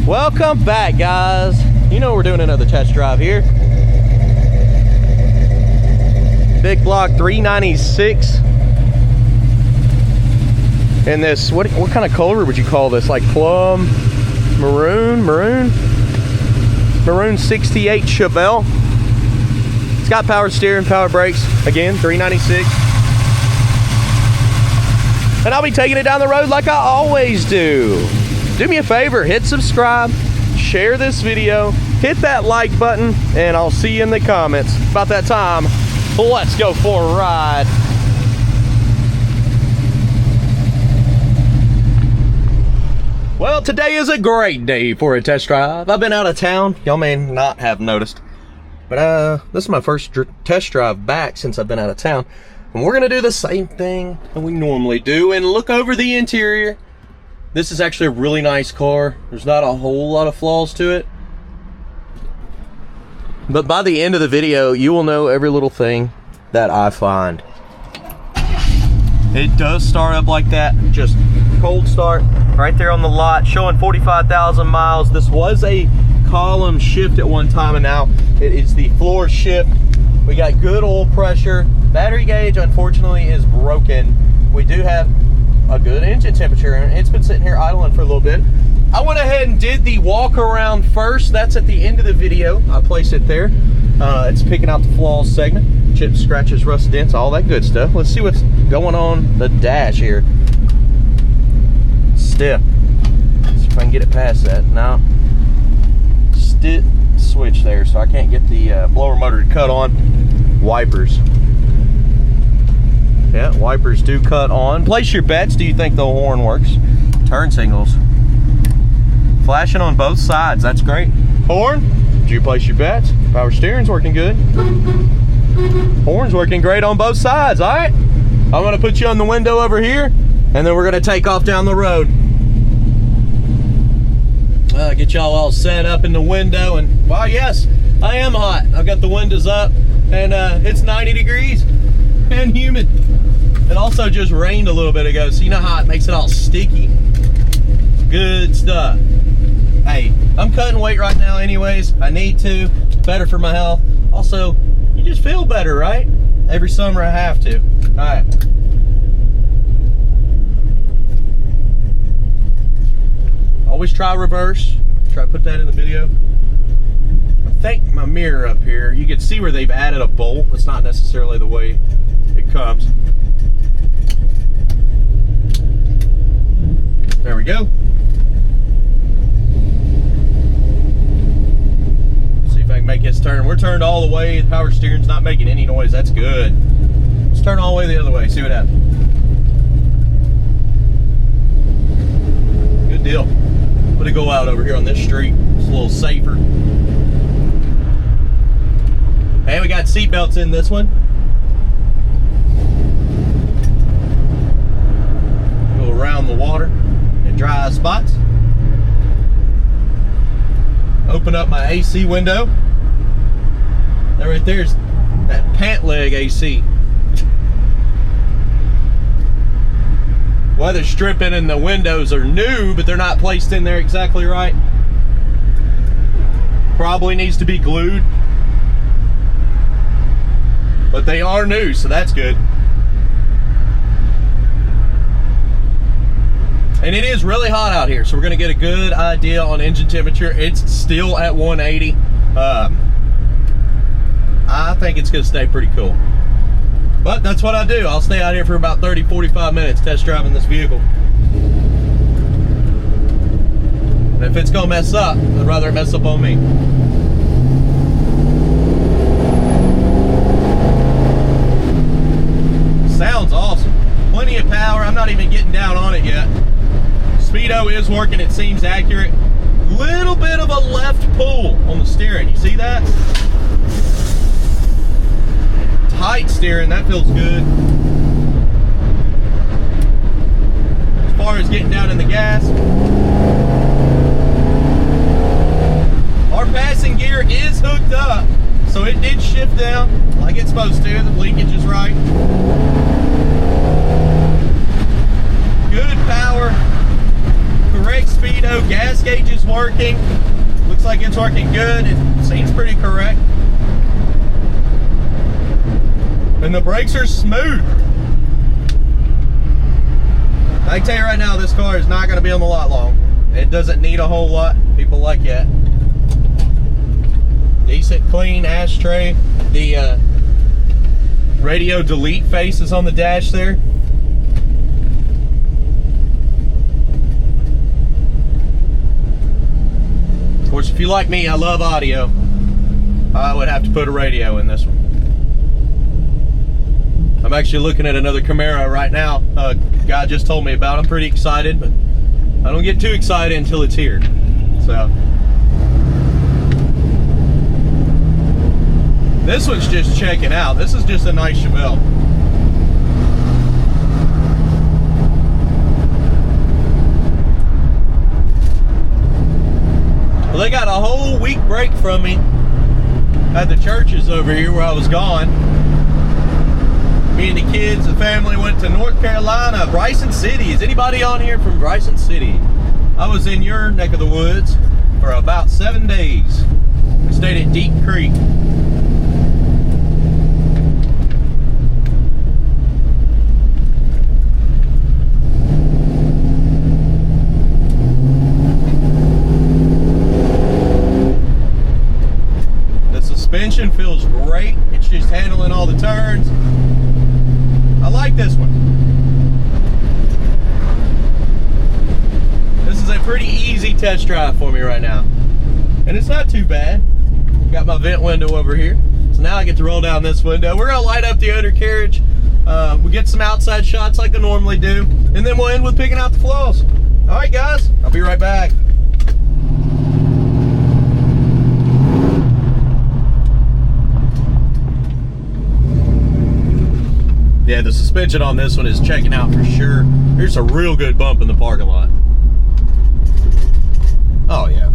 Welcome back, guys. You know we're doing another test drive here. Big block 396. And this, what kind of color would you call this? Like plum, maroon 68 Chevelle. It's got power steering, power brakes. Again, 396. And I'll be taking it down the road like I always do. Do me a favor, hit subscribe, share this video, hit that like button, and I'll see you in the comments. About that time, let's go for a ride. Well, today is a great day for a test drive. I've been out of town. Y'all may not have noticed, but this is my first test drive back since I've been out of town. And we're gonna do the same thing that we normally do and look over the interior. This is actually a really nice car. There's not a whole lot of flaws to it. But by the end of the video, you will know every little thing that I find. It does start up like that, just cold start right there on the lot, showing 45,000 miles. This was a column shift at one time, and now it is the floor shift. We got good oil pressure. Battery gauge, unfortunately, is broken. We do have a good engine temperature, and it's been sitting here idling for a little bit. I went ahead and did the walk around first. That's at the end of the video. I placed it there. It's picking out the flaws segment, chips, scratches, rust, dents, all that good stuff. Let's see what's going on the dash here. Stiff. Let's see if I can get it past that. Now, stiff switch there, so I can't get the blower motor to cut on. Wipers. Yeah, wipers do cut on. Place your bets. Do you think the horn works? Turn signals. Flashing on both sides. That's great. Horn. Did you place your bets? Power steering's working good. Horn's working great on both sides. All right. I'm going to put you on the window over here, and then we're going to take off down the road. Get y'all all set up in the window, and well, yes, I am hot. I've got the windows up, and it's 90 degrees and humid. It also just rained a little bit ago, so you know how it makes it all sticky. Good stuff. Hey, I'm cutting weight right now anyways. I need to. Better for my health. Also, you just feel better, right? Every summer I have to. All right. Always try reverse. Try to put that in the video. I think my mirror up here, you can see where they've added a bolt. It's not necessarily the way it comes. There we go. See if I can make this turn. We're turned all the way. The power steering's not making any noise. That's good. Let's turn all the way the other way. See what happens. Good deal. I'm gonna go out over here on this street. It's a little safer. And we got seat belts in this one. Go around the water and dry spots. Open up my AC window. That right there's that pant leg AC. Weather stripping and the windows are new, but they're not placed in there exactly right. Probably needs to be glued. But they are new, so that's good. And it is really hot out here, so we're gonna get a good idea on engine temperature. It's still at 180. I think it's gonna stay pretty cool. But that's what I do. I'll stay out here for about 30, 45 minutes test driving this vehicle. And if it's gonna mess up, I'd rather it mess up on me. Sounds awesome. Plenty of power. I'm not even getting down on it yet. Speedo is working. It seems accurate. Little bit of a left pull on the steering. You see that? Tight steering. That feels good. As far as getting down in the gas, our passing gear is hooked up, so it did shift down like it's supposed to. The linkage is right. Good power. correct speedo. Gas gauge is working. Looks like it's working good. It seems pretty correct. And the brakes are smooth. I can tell you right now, this car is not going to be on the lot long. It doesn't need a whole lot. People like that. Decent, clean ashtray. The radio delete face is on the dash there. Of course, if you like me, I love audio. I would have to put a radio in this one. I'm actually looking at another Camaro right now. A guy just told me about. I'm pretty excited, but I don't get too excited until it's here. So this one's just checking out. This is just a nice Chevelle. Well, they got a whole week break from me at the churches over here where I was gone. Me and the kids, the family went to North Carolina, Bryson City. Is anybody on here from Bryson City? I was in your neck of the woods for about 7 days. We stayed at Deep Creek. The suspension feels great. It's just handling all the turns. I like this one. This is a pretty easy test drive for me right now. And it's not too bad. Got my vent window over here. So now I get to roll down this window. We're gonna light up the undercarriage. We get some outside shots like I normally do. And then we'll end with picking out the flaws. All right, guys, I'll be right back. Yeah, the suspension on this one is checking out for sure. Here's a real good bump in the parking lot. Oh, yeah.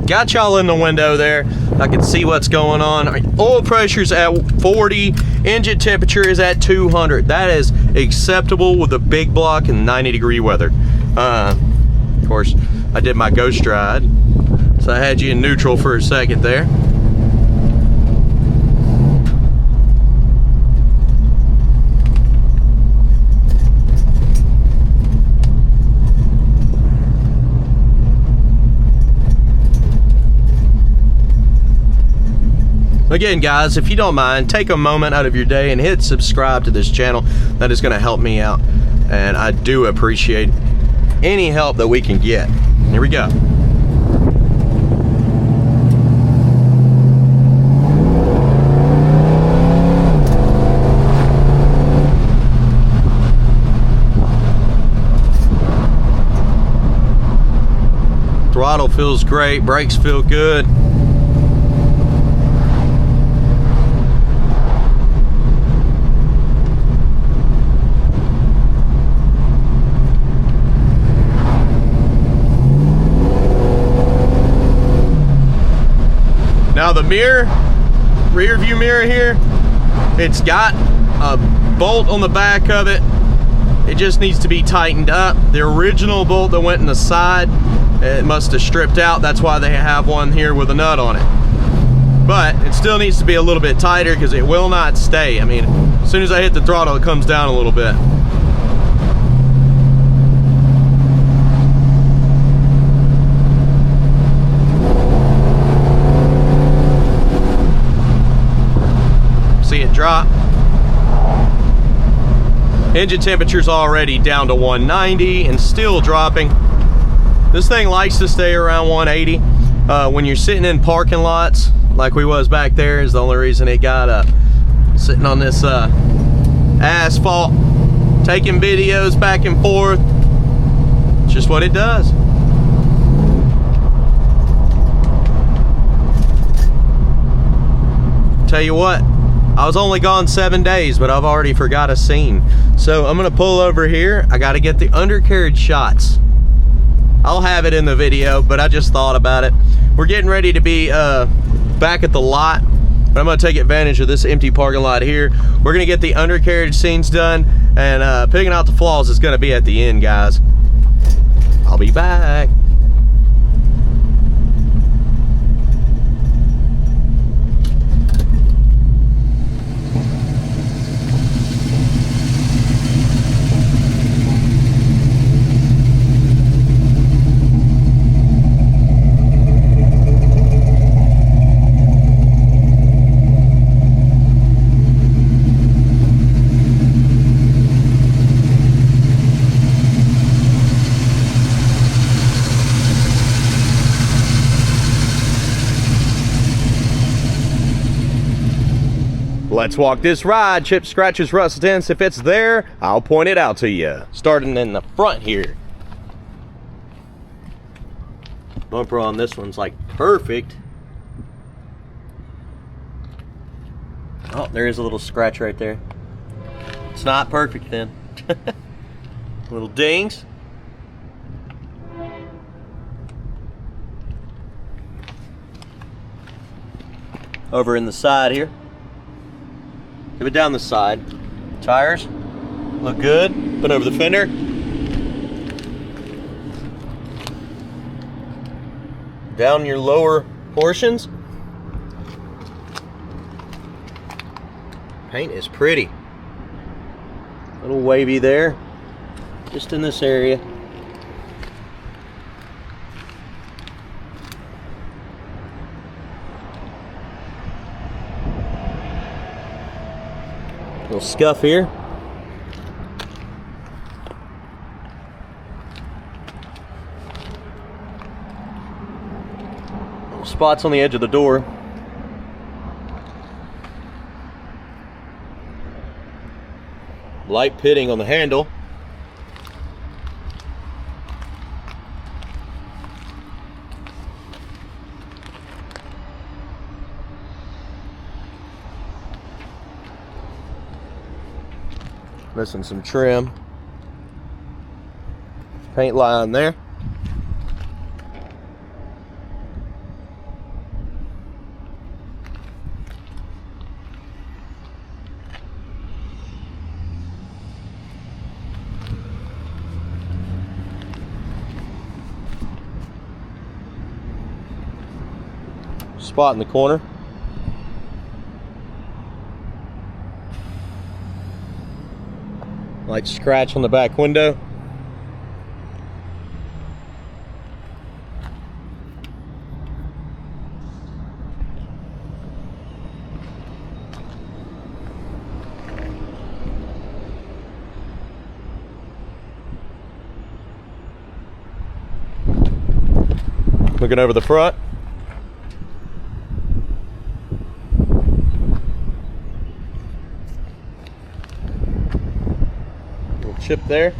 got y'all in the window there. I can see what's going on. Oil pressure's at 40, engine temperature is at 200. That is acceptable with a big block and 90-degree weather. Of course, I did my ghost ride, so I had you in neutral for a second there. Again, guys, if you don't mind, take a moment out of your day and hit subscribe to this channel. That is going to help me out, and I do appreciate any help that we can get. Here we go. Throttle feels great, brakes feel good. Now the mirror, rear view mirror here, it's got a bolt on the back of it. It just needs to be tightened up. The original bolt that went in the side, it must have stripped out. That's why they have one here with a nut on it. But it still needs to be a little bit tighter because it will not stay. I mean, as soon as I hit the throttle, it comes down a little bit. See it drop. Engine temperature's already down to 190 and still dropping. This thing likes to stay around 180. When you're sitting in parking lots like we was back there is the only reason it got sitting on this asphalt, taking videos back and forth. It's just what it does. Tell you what, I was only gone 7 days, but I've already forgot a scene. So I'm gonna pull over here. I gotta get the undercarriage shots. I'll have it in the video, but I just thought about it. We're getting ready to be back at the lot, but I'm gonna take advantage of this empty parking lot here. We're gonna get the undercarriage scenes done, and picking out the flaws is gonna be at the end, guys. I'll be back. Let's walk this ride. Chips, scratches, rust, dents. If it's there, I'll point it out to you. Starting in the front here. Bumper on this one's like perfect. Oh, there is a little scratch right there. It's not perfect then. Little dings. Over in the side here. Give it down the side. Tires look good. Put over the fender. Down your lower portions. Paint is pretty. A little wavy there. Just in this area. Little scuff here. Little spots on the edge of the door. Light pitting on the handle. Missing some trim. Paint line there. spot in the corner. Like scratch on the back window. Looking over the front. Little chip there.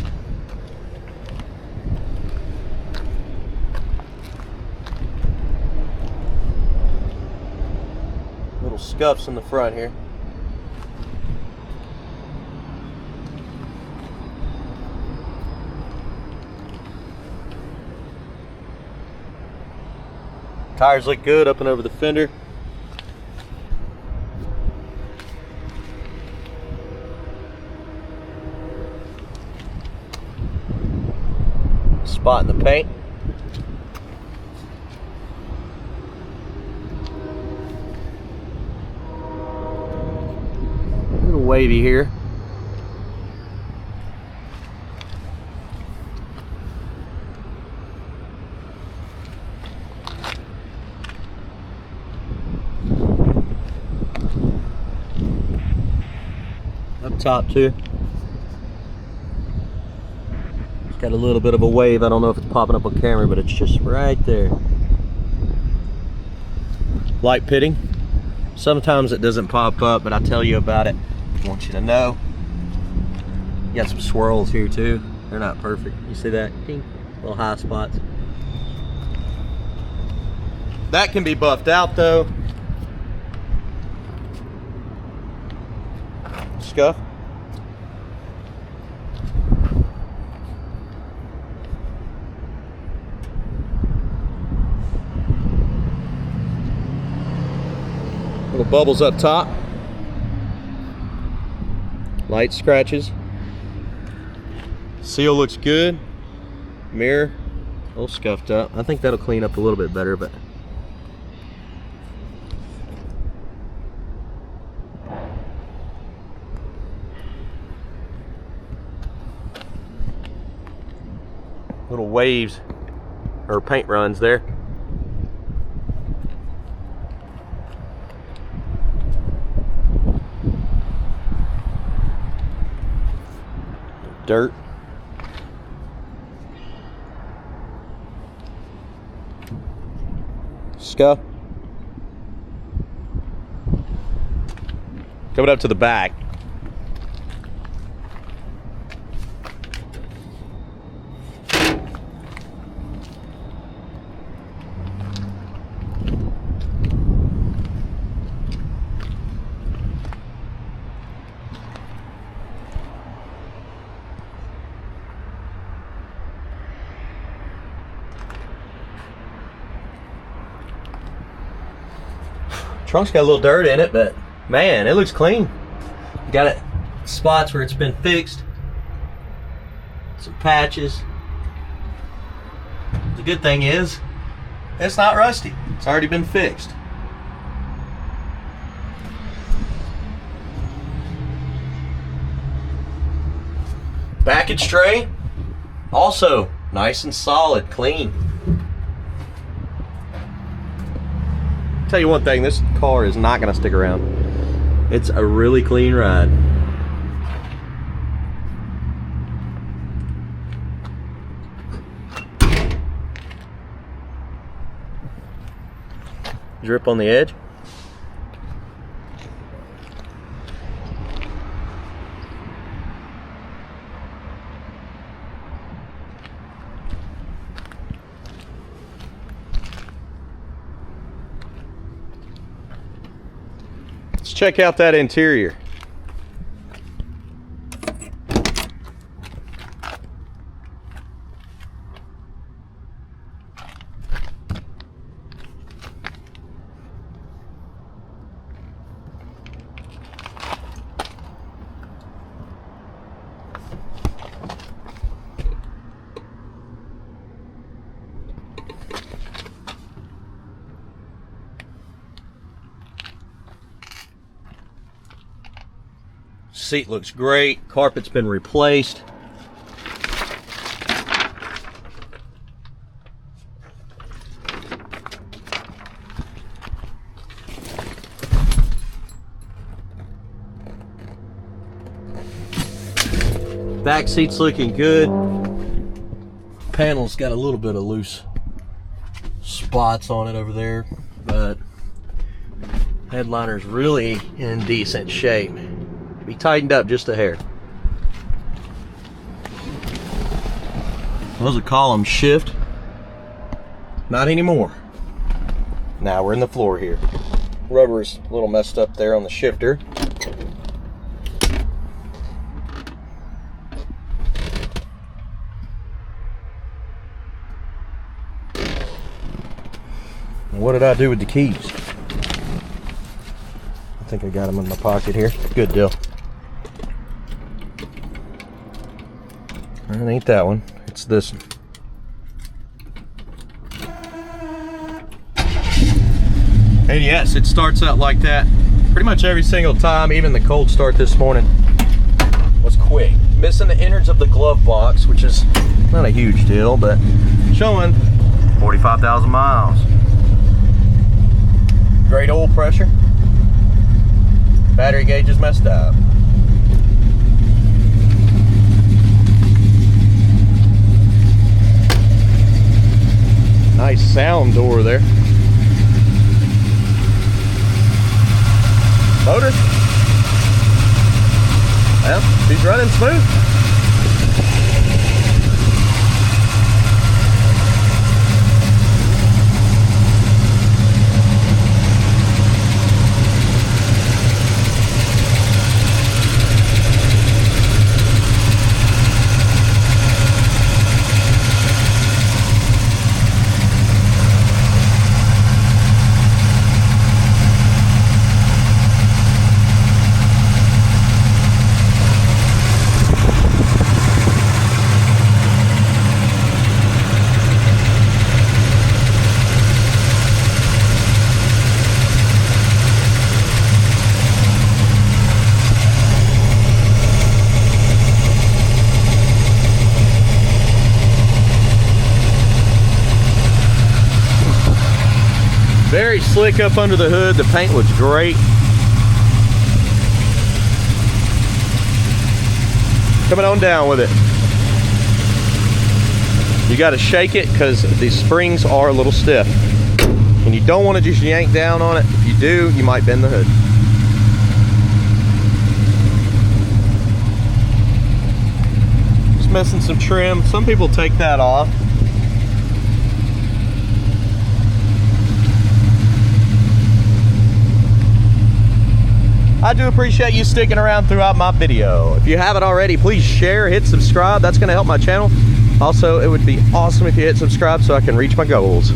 Little scuffs in the front here. Tires look good up and over the fender. Spot in the paint. A little wavy here. Up top too. It's got a little bit of a wave. I don't know if it's popping up on camera, but it's just right there. Light pitting. Sometimes it doesn't pop up, but I'll tell you about it. I want you to know. You got some swirls here too. They're not perfect. You see that? Ding. Little high spots. That can be buffed out though. Scuff. Little bubbles up top. Light scratches. Seal looks good. Mirror, a little scuffed up. I think that'll clean up a little bit better, but little waves or paint runs there. Dirt. Scuff. Coming up to the back. Trunk's got a little dirt in it, but man, it looks clean. Got it spots where it's been fixed. Some patches. The good thing is, it's not rusty. It's already been fixed. Package tray, also nice and solid, clean. Tell you one thing, this car is not going to stick around. It's a really clean ride. Drip on the edge. Let's check out that interior. Seat looks great. Carpet's been replaced. Back seat's looking good. Panel's got a little bit of loose spots on it over there, but headliner's really in decent shape. Be tightened up just a hair. Was a column shift. Not anymore. Now we're in the floor here. Rubber's a little messed up there on the shifter. What did I do with the keys? I think I got them in my pocket here. Good deal. It ain't that one. It's this one. And yes, it starts out like that pretty much every single time. Even the cold start this morning was quick. Missing the innards of the glove box, which is not a huge deal, but showing 45,000 miles. Great oil pressure. Battery gauge is messed up. Nice sound door there. Motor. Well, she's running smooth. Very slick up under the hood. The paint looks great. Coming on down with it. You got to shake it because the springs are a little stiff. And you don't want to just yank down on it. If you do, you might bend the hood. Just missing some trim. Some people take that off. I do appreciate you sticking around throughout my video. If you haven't already, please share, hit subscribe. That's going to help my channel. Also, it would be awesome if you hit subscribe so I can reach my goals.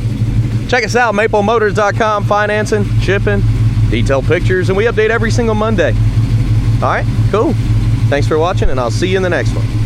Check us out, maplemotors.com, financing, shipping, detailed pictures, and we update every single Monday. All right, cool. Thanks for watching, and I'll see you in the next one.